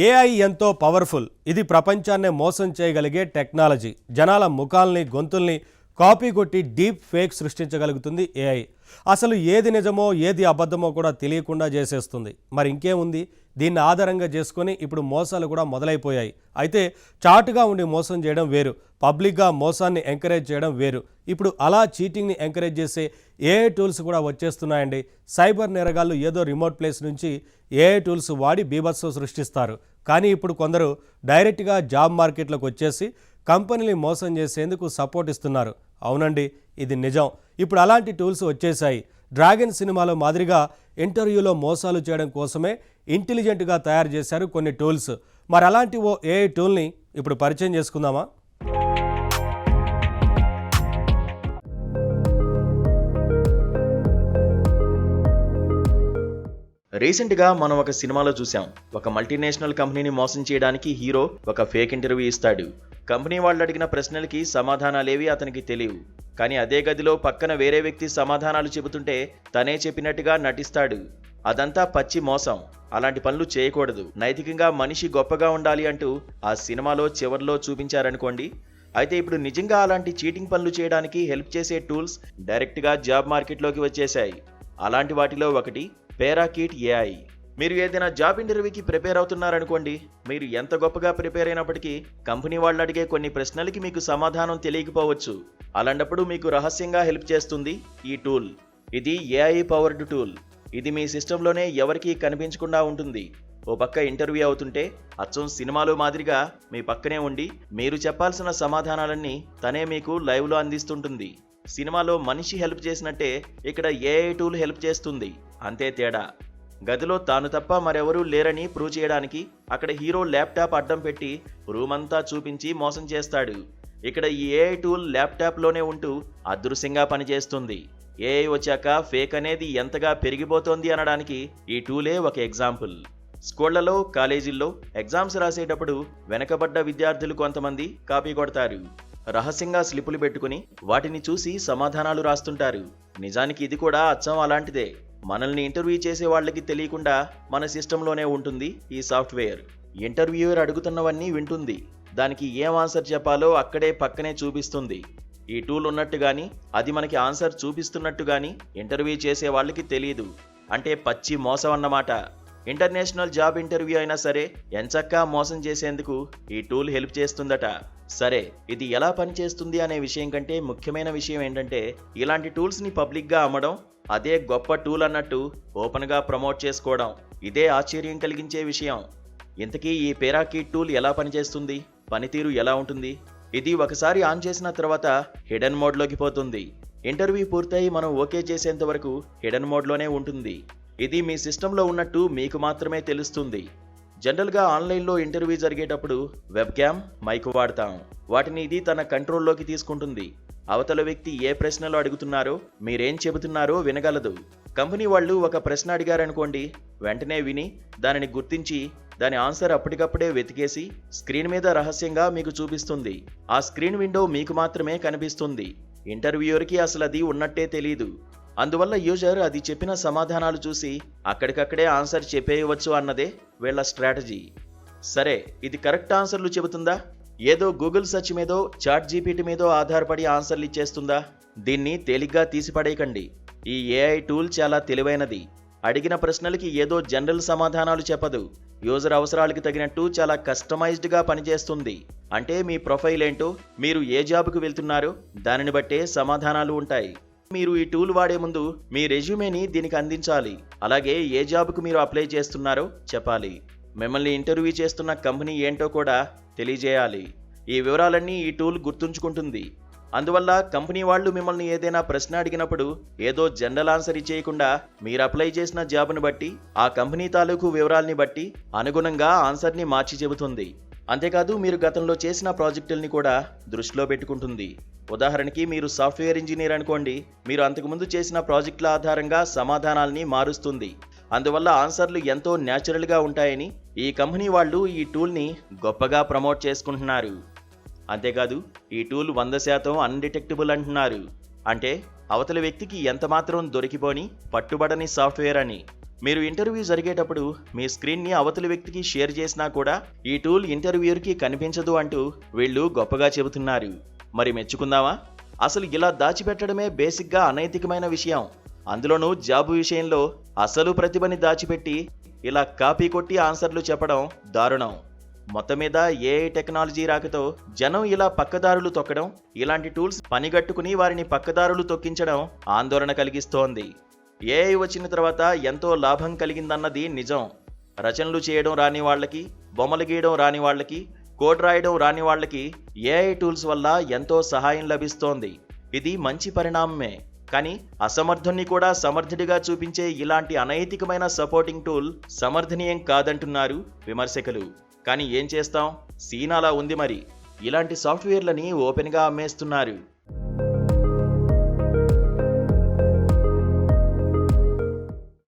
AI ఎంతో powerful. ఇది ప్రపంచాన్నే మోసం చేయగలిగే టెక్నాలజీ. జనాల ముఖాల్ని, గొంతుల్ని కాపీ కొట్టి డీప్ ఫేక్ సృష్టించగలుగుతుంది ఏఐ. అసలు ఏది నిజమో ఏది అబద్ధమో కూడా తెలియకుండా చేసేస్తుంది. మరి ఇంకేముంది? దీన్ని ఆధారంగా చేసుకొని ఇప్పుడు మోసాలు కూడా మొదలైపోయాయి. అయితే చాటుగా ఉండి మోసం చేయడం వేరు, పబ్లిక్గా మోసాన్ని ఎంకరేజ్ చేయడం వేరు. ఇప్పుడు అలా చీటింగ్ని ఎంకరేజ్ చేసే ఏఐ టూల్స్ కూడా వచ్చేస్తున్నాయండి. సైబర్ నేరగాళ్ళు ఏదో రిమోట్ ప్లేస్ నుంచి ఏఐ టూల్స్ వాడి బీభత్సం సృష్టిస్తారు. కానీ ఇప్పుడు కొందరు డైరెక్ట్గా జాబ్ మార్కెట్లోకి వచ్చేసి కంపెనీని మోసం చేసేందుకు సపోర్ట్ ఇస్తున్నారు. అవునండి, ఇది నిజం. ఇప్పుడు అలాంటి టూల్స్ వచ్చేసాయి. డ్రాగన్ సినిమాలో మాదిరిగా ఇంటర్వ్యూలో మోసాలు చేయడం కోసమే ఇంటెలిజెంట్గా తయారు చేశారు కొన్ని టూల్స్. మరి అలాంటి ఓ ఏఐ టూల్ని ఇప్పుడు పరిచయం చేసుకుందామా? రీసెంట్గా మనం ఒక సినిమాలో చూసాం. ఒక మల్టీనేషనల్ కంపెనీని మోసం చేయడానికి హీరో ఒక ఫేక్ ఇంటర్వ్యూ ఇస్తాడు. కంపెనీ వాళ్ళు అడిగిన ప్రశ్నలకి సమాధానాలేవి అతనికి తెలియవు. కానీ అదే గదిలో పక్కన వేరే వ్యక్తి సమాధానాలు చెబుతుంటే తనే చెప్పినట్టుగా నటిస్తాడు. అదంతా పచ్చి మోసం. అలాంటి పనులు చేయకూడదు. నైతికంగా మనిషి గొప్పగా ఉండాలి అంటూ ఆ సినిమాలో చివర్లో చూపించారనుకోండి. అయితే ఇప్పుడు నిజంగా అలాంటి చీటింగ్ పనులు చేయడానికి హెల్ప్ చేసే టూల్స్ డైరెక్ట్గా జాబ్ మార్కెట్లోకి వచ్చేశాయి. అలాంటి వాటిలో ఒకటి పేరాకిట్ ఏఐ. మీరు ఏదైనా జాబ్ ఇంటర్వ్యూకి ప్రిపేర్ అవుతున్నారనుకోండి. మీరు ఎంత గొప్పగా ప్రిపేర్ అయినప్పటికీ కంపెనీ వాళ్ళు అడిగే కొన్ని ప్రశ్నలకి మీకు సమాధానం తెలియకపోవచ్చు. అలాంటప్పుడు మీకు రహస్యంగా హెల్ప్ చేస్తుంది ఈ టూల్. ఇది ఏఐ పవర్డ్ టూల్. ఇది మీ సిస్టంలోనే ఎవరికీ కనిపించకుండా ఉంటుంది. ఓ పక్క ఇంటర్వ్యూ అవుతుంటే అచ్చం సినిమాలో మాదిరిగా మీ పక్కనే ఉండి మీరు చెప్పాల్సిన సమాధానాలన్నీ తనే మీకు లైవ్లో అందిస్తుంటుంది. సినిమాలో మనిషి హెల్ప్ చేసినట్టే ఇక్కడ ఏఐ టూల్ హెల్ప్ చేస్తుంది. అంతే తేడా. గదిలో తాను తప్ప మరెవరూ లేరని ప్రూవ్ చేయడానికి అక్కడ హీరో ల్యాప్టాప్ అడ్డం పెట్టి రూమ్ అంతా చూపించి మోసం చేస్తాడు. ఇక్కడ ఈ ఏఐ టూల్ ల్యాప్టాప్లోనే ఉంటూ అదృశ్యంగా పనిచేస్తుంది. ఏఐ వచ్చాక ఫేక్ అనేది ఎంతగా పెరిగిపోతోంది అనడానికి ఈ టూలే ఒక ఎగ్జాంపుల్. స్కూళ్లలో, కాలేజీల్లో ఎగ్జామ్స్ రాసేటప్పుడు వెనకబడ్డ విద్యార్థులు కొంతమంది కాపీ కొడతారు. రహస్యంగా స్లిప్పులు పెట్టుకుని వాటిని చూసి సమాధానాలు రాస్తుంటారు. నిజానికి ఇది కూడా అచ్చం అలాంటిదే. మనల్ని ఇంటర్వ్యూ చేసే వాళ్ళకి తెలియకుండా మన సిస్టంలోనే ఉంటుంది ఈ సాఫ్ట్వేర్. ఇంటర్వ్యూయర్ అడుగుతున్నవన్నీ వింటుంది. దానికి ఏం ఆన్సర్ చెప్పాలో అక్కడే పక్కనే చూపిస్తుంది. ఈ టూల్ ఉన్నట్టు గాని అది మనకి ఆన్సర్ చూపిస్తున్నట్టు గాని ఇంటర్వ్యూ చేసే వాళ్ళకి తెలియదు. అంటే పచ్చి మోసం అన్నమాట. ఇంటర్నేషనల్ జాబ్ ఇంటర్వ్యూ అయినా సరే ఎంచక్కా మోసం చేసేందుకు ఈ టూల్ హెల్ప్ చేస్తుందట. సరే, ఇది ఎలా పనిచేస్తుంది అనే విషయం కంటే ముఖ్యమైన విషయం ఏంటంటే ఇలాంటి టూల్స్ని పబ్లిక్గా అమ్మడం, అదే గొప్ప టూల్ అన్నట్టు ఓపెన్గా ప్రమోట్ చేసుకోవడం. ఇదే ఆశ్చర్యం కలిగించే విషయం. ఇంతకీ ఈ పేరాకిట్ టూల్ ఎలా పనిచేస్తుంది, పనితీరు ఎలా ఉంటుంది? ఇది ఒకసారి ఆన్ చేసిన తర్వాత హిడెన్ మోడ్లోకి పోతుంది. ఇంటర్వ్యూ పూర్తయి మనం ఓకే చేసేంత వరకు హిడెన్ మోడ్లోనే ఉంటుంది. ఇది మీ సిస్టంలో ఉన్నట్టు మీకు మాత్రమే తెలుస్తుంది. జనరల్గా ఆన్లైన్లో ఇంటర్వ్యూ జరిగేటప్పుడు వెబ్ క్యామ్, మైక్ వాడతాం. వాటిని ఇది తన కంట్రోల్లోకి తీసుకుంటుంది. అవతల వ్యక్తి ఏ ప్రశ్నలు అడుగుతున్నారో, మీరేం చెబుతున్నారో వినగలదు. కంపెనీ వాళ్ళు ఒక ప్రశ్న అడిగారనుకోండి, వెంటనే విని దానిని గుర్తించి దాని ఆన్సర్ అప్పటికప్పుడే వెతికేసి స్క్రీన్ మీద రహస్యంగా మీకు చూపిస్తుంది. ఆ స్క్రీన్ విండో మీకు మాత్రమే కనిపిస్తుంది. ఇంటర్వ్యూయర్కి అసలు అది ఉన్నట్టే తెలీదు. అందువల్ల యూజర్ అది చెప్పిన సమాధానాలు చూసి అక్కడికక్కడే ఆన్సర్ చెప్పేయవచ్చు అన్నదే వీళ్ళ స్ట్రాటజీ. సరే, ఇది కరెక్ట్ ఆన్సర్లు చెబుతుందా? ఏదో గూగుల్ సెర్చ్ మీదో, చాట్ జీపీటీ మీదో ఆధారపడి ఆన్సర్లు ఇచ్చేస్తుందా? దీన్ని తేలిగ్గా తీసిపడేయకండి. ఈ ఏఐ టూల్ చాలా తెలివైనది. అడిగిన ప్రశ్నలకి ఏదో జనరల్ సమాధానాలు చెప్పదు. యూజర్ అవసరాలకి తగినట్టు చాలా కస్టమైజ్డ్గా పనిచేస్తుంది. అంటే మీ ప్రొఫైల్ ఏంటో, మీరు ఏ జాబ్కు వెళ్తున్నారో దానిని బట్టే సమాధానాలు ఉంటాయి. మీరు ఈ టూల్ వాడే ముందు మీ రెజ్యూమేని దీనికి అందించాలి. అలాగే ఏ జాబ్కు మీరు అప్లై చేస్తున్నారో చెప్పాలి. మిమ్మల్ని ఇంటర్వ్యూ చేస్తున్న కంపెనీ ఏంటో కూడా తెలియజేయాలి. ఈ వివరాలన్నీ ఈ టూల్ గుర్తుంచుకుంటుంది. అందువల్ల కంపెనీ వాళ్ళు మిమ్మల్ని ఏదైనా ప్రశ్న అడిగినప్పుడు ఏదో జనరల్ ఆన్సర్ ఇచ్చేయకుండా మీరు అప్లై చేసిన జాబ్ని బట్టి, ఆ కంపెనీ తాలూకు వివరాల్ని బట్టి అనుగుణంగా ఆన్సర్ని మార్చి చెబుతుంది. అంతేకాదు, మీరు గతంలో చేసిన ప్రాజెక్టుల్ని కూడా దృష్టిలో పెట్టుకుంటుంది. ఉదాహరణకి మీరు సాఫ్ట్వేర్ ఇంజనీర్ అనుకోండి. మీరు అంతకుముందు చేసిన ప్రాజెక్టుల ఆధారంగా సమాధానాల్ని మారుస్తుంది. అందువల్ల ఆన్సర్లు ఎంతో న్యాచురల్గా ఉంటాయని ఈ కంపెనీ వాళ్ళు ఈ టూల్ని గొప్పగా ప్రమోట్ చేసుకుంటున్నారు. అంతేకాదు, ఈ టూల్ 100% అన్డిటెక్టబుల్ అంటున్నారు. అంటే అవతల వ్యక్తికి ఎంతమాత్రం దొరికిపోని, పట్టుబడని సాఫ్ట్వేర్ అని. మీరు ఇంటర్వ్యూ జరిగేటప్పుడు మీ స్క్రీన్ని అవతలి వ్యక్తికి షేర్ చేసినా కూడా ఈ టూల్ ఇంటర్వ్యూయర్కి కనిపించదు అంటూ వీళ్ళు గొప్పగా చెబుతున్నారు. మరి మెచ్చుకుందామా? అసలు ఇలా దాచిపెట్టడమే బేసిక్గా అనైతికమైన విషయం. అందులోనూ జాబు విషయంలో అసలు ప్రతిభని దాచిపెట్టి ఇలా కాపీ కొట్టి ఆన్సర్లు చెప్పడం దారుణం. మొత్తం మీద ఏఐ టెక్నాలజీ రాకతో జనం ఇలా పక్కదారులు తొక్కడం, ఇలాంటి టూల్స్ పనిగట్టుకుని వారిని పక్కదారులు తొక్కించడం ఆందోళన కలిగిస్తోంది. ఏఐ వచ్చిన తర్వాత ఎంతో లాభం కలిగిందన్నది నిజం. రచనలు చేయడం రాని వాళ్ళకి, బొమ్మలు గీయడం రాని వాళ్ళకి, కోడ్ రాయడం రాని వాళ్ళకి ఏఐ టూల్స్ వల్ల ఎంతో సహాయం లభిస్తోంది. ఇది మంచి పరిణామమే. కానీ అసమర్థుణ్ణి కూడా సమర్థుడిగా చూపించే ఇలాంటి అనైతికమైన సపోర్టింగ్ టూల్ సమర్థనీయం కాదంటున్నారు విమర్శకులు. కానీ ఏం చేస్తాం, సీన్ అలా ఉంది మరి. ఇలాంటి సాఫ్ట్వేర్లని ఓపెన్గా అమ్మేస్తున్నారు.